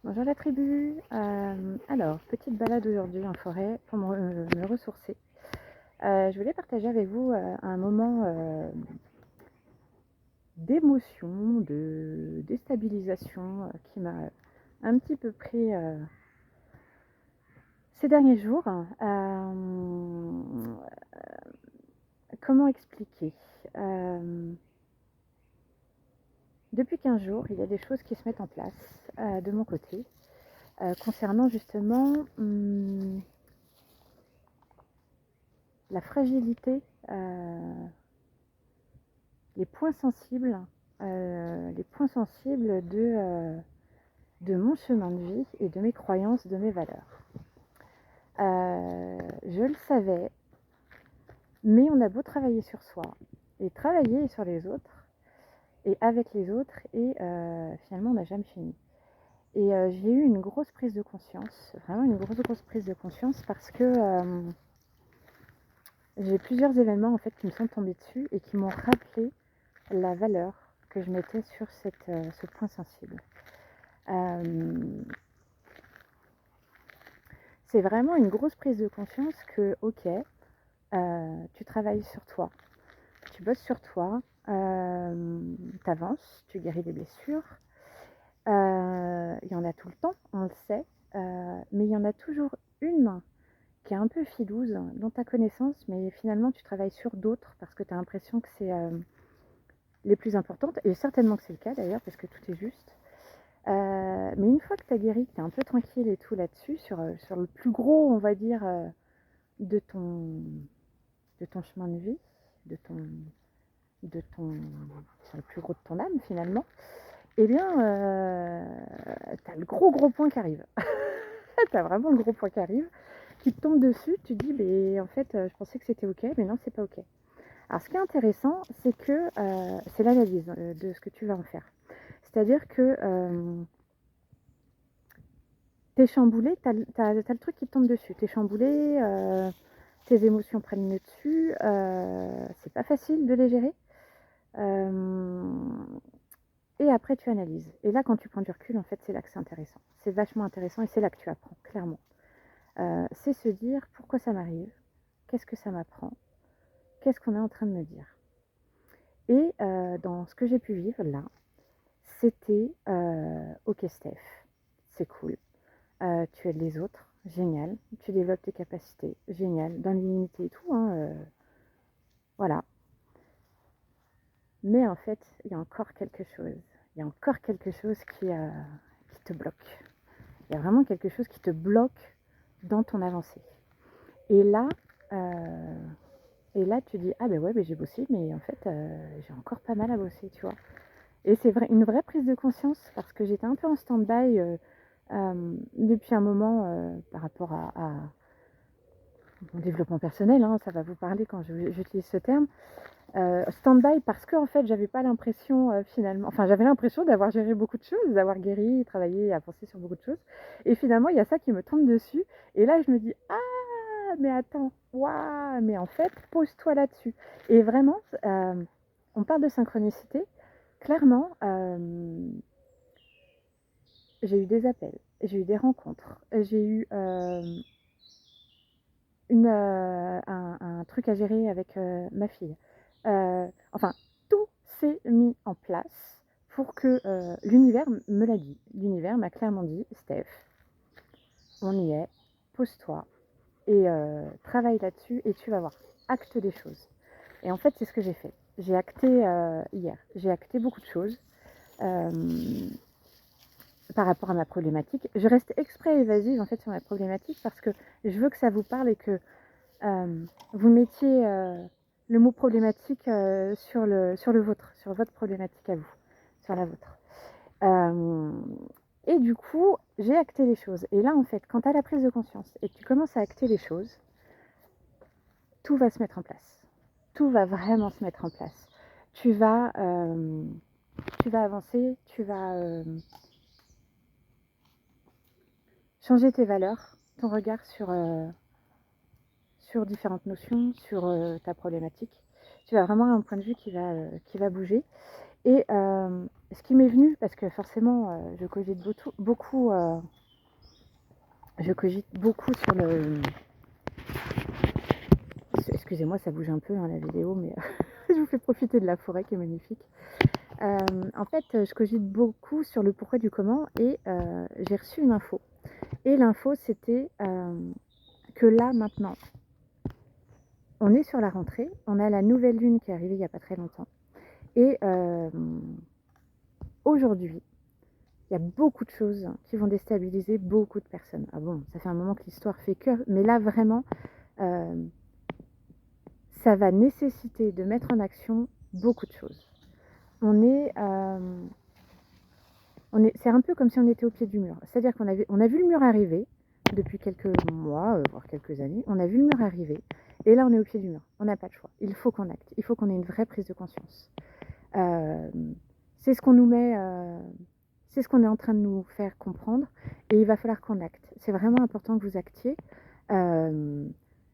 Bonjour la tribu. Alors, petite balade aujourd'hui en forêt pour me ressourcer. Je voulais partager avec vous un moment d'émotion, de déstabilisation qui m'a un petit peu pris ces derniers jours. Comment expliquer? Depuis 15 jours, il y a des choses qui se mettent en place de mon côté concernant justement la fragilité, les points sensibles, de mon chemin de vie et de mes croyances, de mes valeurs. Je le savais, mais on a beau travailler sur soi et travailler sur les autres et avec les autres et finalement on n'a jamais fini. Et j'ai eu une grosse prise de conscience, vraiment une grosse prise de conscience parce que j'ai plusieurs événements en fait qui me sont tombés dessus et qui m'ont rappelé la valeur que je mettais sur ce point sensible. C'est vraiment une grosse prise de conscience que, ok, tu travailles sur toi, tu bosses sur toi, tu avances, tu guéris des blessures. Il y en a tout le temps, on le sait, mais il y en a toujours une qui est un peu filouze dans ta connaissance, mais finalement tu travailles sur d'autres parce que tu as l'impression que c'est les plus importantes, et certainement que c'est le cas d'ailleurs, parce que tout est juste. Mais une fois que tu as guéri, que tu es un peu tranquille et tout là-dessus, sur le plus gros, on va dire, de ton, de ton chemin de vie, de ton, c'est le plus gros de ton âme finalement, eh bien, tu as le gros point qui arrive. Tu as vraiment le gros point qui arrive, qui te tombe dessus, tu te dis, mais en fait, je pensais que c'était ok, mais non, c'est pas ok. Alors, ce qui est intéressant, c'est que c'est l'analyse de ce que tu vas en faire. C'est-à-dire que t'es chamboulé, t'as le truc qui te tombe dessus, t'es chamboulé, tes émotions prennent le dessus, c'est pas facile de les gérer. Et après, tu analyses. Et là, quand tu prends du recul, en fait, c'est là que c'est intéressant. C'est vachement intéressant et c'est là que tu apprends, clairement. C'est se dire pourquoi ça m'arrive, qu'est-ce que ça m'apprend, qu'est-ce qu'on est en train de me dire. Et dans ce que j'ai pu vivre là, c'était ok Steph, c'est cool. Tu aides les autres, génial. Tu développes tes capacités, génial. Dans l'illimité et tout, hein, voilà. Mais en fait, il y a encore quelque chose. Il y a encore quelque chose qui te bloque. Il y a vraiment quelque chose qui te bloque dans ton avancée. Et là, euh, tu dis, ah ben ouais, ben j'ai bossé, mais en fait, j'ai encore pas mal à bosser, tu vois. Et c'est vrai, une vraie prise de conscience parce que j'étais un peu en stand-by depuis un moment par rapport à mon développement personnel, hein, ça va vous parler quand j'utilise ce terme. Stand-by parce que en fait, j'avais pas l'impression finalement, enfin j'avais l'impression d'avoir géré beaucoup de choses, d'avoir guéri, travaillé, avancé sur beaucoup de choses. Et finalement, il y a ça qui me tombe dessus. Et là, je me dis, ah, mais attends, waouh, mais en fait, pose-toi là-dessus. Et vraiment, on parle de synchronicité. Clairement, j'ai eu des appels, j'ai eu des rencontres, j'ai eu un truc à gérer avec ma fille. Enfin, tout s'est mis en place pour que l'univers me l'a dit. L'univers m'a clairement dit, Steph, on y est, pose-toi et travaille là-dessus et tu vas voir, acte des choses. Et en fait, c'est ce que j'ai fait. J'ai acté hier, j'ai acté beaucoup de choses. Euh, Par rapport à ma problématique. Je reste exprès évasive en fait sur ma problématique parce que je veux que ça vous parle et que vous mettiez le mot problématique sur le vôtre, sur votre problématique à vous, sur la vôtre. Euh, et du coup, j'ai acté les choses. Et là, en fait, quand tu as la prise de conscience et que tu commences à acter les choses, tout va se mettre en place. Tout va vraiment se mettre en place. Tu vas avancer, tu vas changer tes valeurs, ton regard sur différentes notions, sur ta problématique. Tu vas vraiment avoir un point de vue qui va bouger. Et ce qui m'est venu, parce que forcément, je cogite beaucoup, je cogite beaucoup sur le... Excusez-moi, ça bouge un peu hein, la vidéo, mais je vous fais profiter de la forêt qui est magnifique. En fait, je cogite beaucoup sur le pourquoi du comment et j'ai reçu une info. Et l'info, c'était que là, maintenant, on est sur la rentrée, on a la nouvelle lune qui est arrivée il n'y a pas très longtemps. Et aujourd'hui, il y a beaucoup de choses qui vont déstabiliser beaucoup de personnes. Ah bon, ça fait un moment que l'histoire fait que, mais là vraiment, ça va nécessiter de mettre en action beaucoup de choses. C'est un peu comme si on était au pied du mur. C'est-à-dire qu'on a vu le mur arriver depuis quelques mois, voire quelques années. On a vu le mur arriver. Et là, on est au pied du mur. On n'a pas de choix. Il faut qu'on acte. Il faut qu'on ait une vraie prise de conscience. C'est ce qu'on nous met... c'est ce qu'on est en train de nous faire comprendre. Et il va falloir qu'on acte. C'est vraiment important que vous actiez.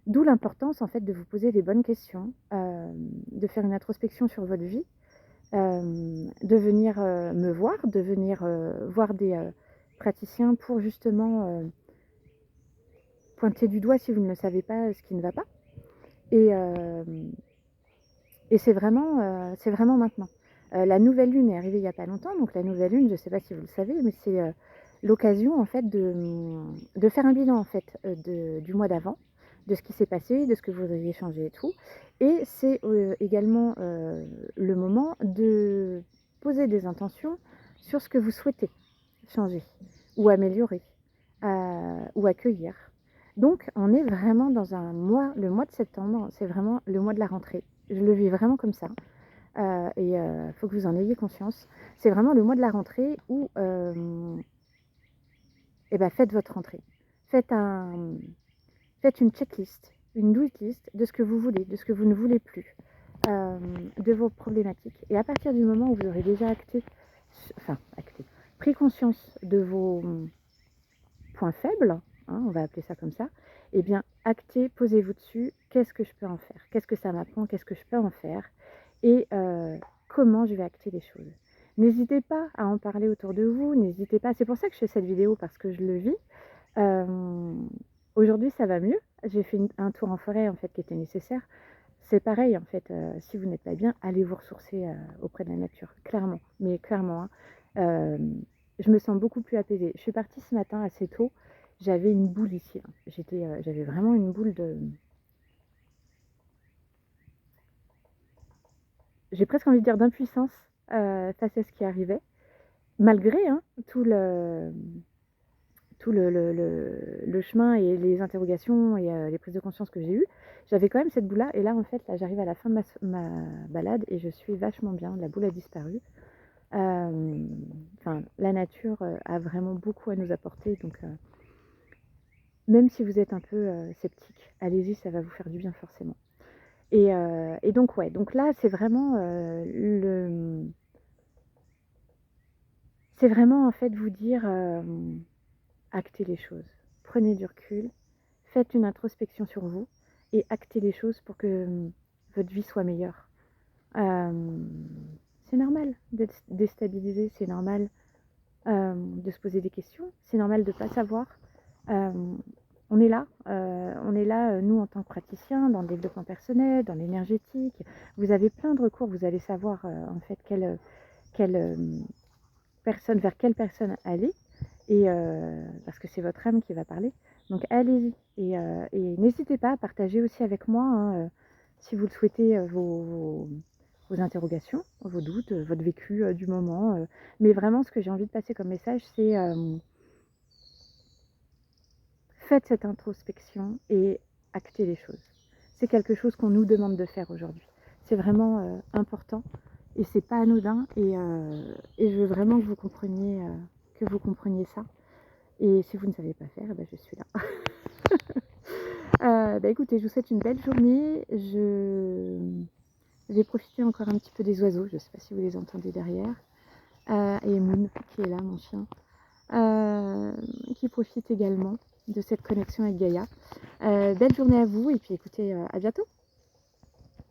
D'où l'importance, en fait, de vous poser les bonnes questions, de faire une introspection sur votre vie, de venir me voir, de venir voir des praticiens pour justement pointer du doigt si vous ne le savez pas ce qui ne va pas. Et c'est vraiment maintenant. La nouvelle lune est arrivée il n'y a pas longtemps, donc la nouvelle lune, je ne sais pas si vous le savez, mais c'est l'occasion en fait de faire un bilan en fait du mois d'avant, de ce qui s'est passé, de ce que vous aviez changé et tout. Et c'est également le moment de poser des intentions sur ce que vous souhaitez changer ou améliorer ou accueillir. Donc on est vraiment dans un mois, le mois de septembre, c'est vraiment le mois de la rentrée. Je le vis vraiment comme ça. Et il faut que vous en ayez conscience. C'est vraiment le mois de la rentrée où faites votre rentrée. Faites une checklist, une do-it list de ce que vous voulez, de ce que vous ne voulez plus, de vos problématiques. Et à partir du moment où vous aurez déjà pris conscience de vos points faibles, hein, on va appeler ça comme ça, eh bien, actez, posez-vous dessus, qu'est-ce que je peux en faire? Qu'est-ce que ça m'apprend? Qu'est-ce que je peux en faire? Et comment je vais acter les choses. N'hésitez pas à en parler autour de vous, n'hésitez pas, c'est pour ça que je fais cette vidéo, parce que je le vis. Aujourd'hui, ça va mieux. J'ai fait un tour en forêt, en fait, qui était nécessaire. C'est pareil, en fait, si vous n'êtes pas bien, allez vous ressourcer auprès de la nature, clairement. Mais clairement, hein, je me sens beaucoup plus apaisée. Je suis partie ce matin assez tôt, j'avais une boule ici. Hein. J'avais vraiment une boule de... J'ai presque envie de dire d'impuissance face à ce qui arrivait, malgré hein, tout le chemin et les interrogations et les prises de conscience que j'ai eues, j'avais quand même cette boule-là. Et là, en fait, là, j'arrive à la fin de ma balade et je suis vachement bien. La boule a disparu. La nature a vraiment beaucoup à nous apporter. Donc, même si vous êtes un peu sceptique, allez-y, ça va vous faire du bien forcément. Et donc, ouais, donc là, c'est vraiment c'est vraiment, en fait, vous dire... actez les choses. Prenez du recul, faites une introspection sur vous et actez les choses pour que votre vie soit meilleure. C'est normal d'être déstabilisé, c'est normal de se poser des questions, c'est normal de ne pas savoir. On est là, nous en tant que praticiens, dans le développement personnel, dans l'énergétique. Vous avez plein de recours, vous allez savoir en fait vers quelle personne aller. Et parce que c'est votre âme qui va parler. Donc allez-y et n'hésitez pas à partager aussi avec moi hein, si vous le souhaitez vos interrogations, vos doutes, votre vécu du moment. Mais vraiment ce que j'ai envie de passer comme message c'est faites cette introspection et actez les choses. C'est quelque chose qu'on nous demande de faire aujourd'hui. C'est vraiment important et c'est pas anodin et je veux vraiment que vous compreniez ça. Et si vous ne savez pas faire, je suis là. Écoutez, je vous souhaite une belle journée. Je vais profiter encore un petit peu des oiseaux. Je ne sais pas si vous les entendez derrière. Et Moon, qui est là, mon chien, qui profite également de cette connexion avec Gaïa. Belle journée à vous et puis écoutez, à bientôt.